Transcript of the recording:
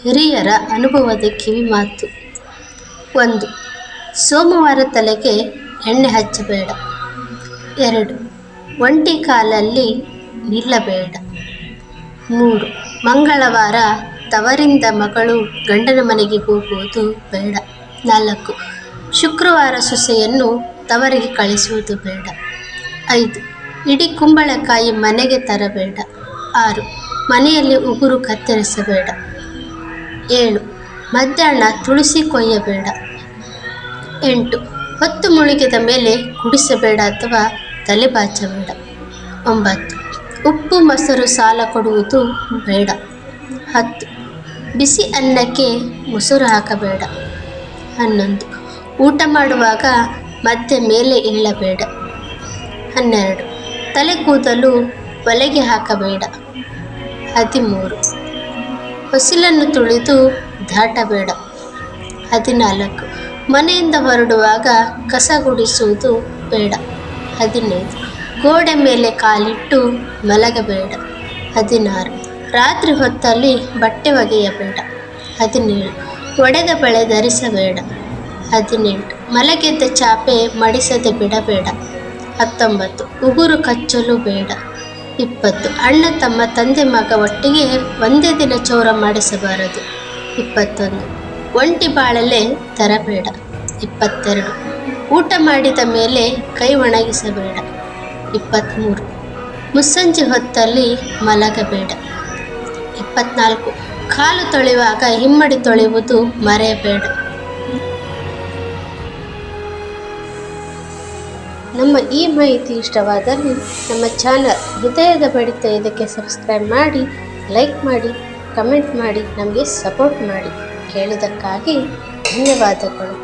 ಹಿರಿಯರ ಅನುಭವದ ಕಿವಿಮಾತು. 1. ಸೋಮವಾರ ತಲೆಗೆ ಎಣ್ಣೆ ಹಚ್ಚಬೇಡ. 2. ಒಂಟಿ ಕಾಲಲ್ಲಿ ನಿಲ್ಲಬೇಡ. 3. ಮಂಗಳವಾರ ತವರಿಂದ ಮಗಳು ಗಂಡನ ಮನೆಗೆ ಹೋಗುವುದು ಬೇಡ. 4. ಶುಕ್ರವಾರ ಸೊಸೆಯನ್ನು ತವರಿಗೆ ಕಳಿಸುವುದು ಬೇಡ. 5. ಇಡೀ ಕುಂಬಳಕಾಯಿ ಮನೆಗೆ ತರಬೇಡ. 6. ಮನೆಯಲ್ಲಿ ಉಗುರು ಕತ್ತರಿಸಬೇಡ. 7. ಮಧ್ಯಾಹ್ನ ತುಳಸಿ ಕೊಯ್ಯಬೇಡ. 8. ಹೊತ್ತು ಮುಳುಗಿದ ಮೇಲೆ ಕುಡಿಸಬೇಡ ಅಥವಾ ತಲೆ ಬಾಚಬೇಡ. 9. ಉಪ್ಪು ಮೊಸರು ಸಾಲ ಕೊಡುವುದು ಬೇಡ. 10. ಬಿಸಿ ಅನ್ನಕ್ಕೆ ಮೊಸರು ಹಾಕಬೇಡ. 11. ಊಟ ಮಾಡುವಾಗ ಮತ್ತೆ ಮೇಲೆ ಏಳಬೇಡ. 12. ತಲೆ ಕೂದಲು ಒಲೆಗೆ ಹಾಕಬೇಡ. 13. ಹೊಸಿಲನ್ನು ತುಳಿದು ದಾಟಬೇಡ. 14. ಮನೆಯಿಂದ ಹೊರಡುವಾಗ ಕಸ ಗುಡಿಸುವುದು ಬೇಡ. 15. ಗೋಡೆ ಮೇಲೆ ಕಾಲಿಟ್ಟು ಮಲಗಬೇಡ. 16. ರಾತ್ರಿ ಹೊತ್ತಲ್ಲಿ ಬಟ್ಟೆ ಒಗೆಯಬೇಡ. 17. ಒಡೆದ ಬಳೆ ಧರಿಸಬೇಡ. 18. ಮಲಗಿದ್ದ ಚಾಪೆ ಮಡಿಸದೆ ಬಿಡಬೇಡ. 19. ಉಗುರು ಕಚ್ಚಲು ಬೇಡ. 20. ಅಣ್ಣ ತಮ್ಮ ತಂದೆ ಮಗ ಒಟ್ಟಿಗೆ ಒಂದೇ ದಿನ ಚೌರ ಮಾಡಿಸಬಾರದು. 21. ಒಂಟಿ ಬಾಳಲೆ ತರಬೇಡ. 22. ಊಟ ಮಾಡಿದ ಮೇಲೆ ಕೈ ಒಣಗಿಸಬೇಡ. 23. ಮುಸ್ಸಂಜೆ ಹೊತ್ತಲ್ಲಿ ಮಲಗಬೇಡ. 24. ಕಾಲು ತೊಳೆಯುವಾಗ ಹಿಮ್ಮಡಿ ತೊಳೆಯುವುದು ಮರೆಯಬೇಡ. ನಮ್ಮ ಈ ಮಾಹಿತಿ ಇಷ್ಟವಾದಲ್ಲಿ ನಮ್ಮ ಚಾನಲ್ ಹೃದಯದ ಬಡಿತ ಇದಕ್ಕೆ ಸಬ್ಸ್ಕ್ರೈಬ್ ಮಾಡಿ, ಲೈಕ್ ಮಾಡಿ, ಕಮೆಂಟ್ ಮಾಡಿ, ನಮಗೆ ಸಪೋರ್ಟ್ ಮಾಡಿ. ಕೇಳಿದ್ದಕ್ಕಾಗಿ ಧನ್ಯವಾದಗಳು.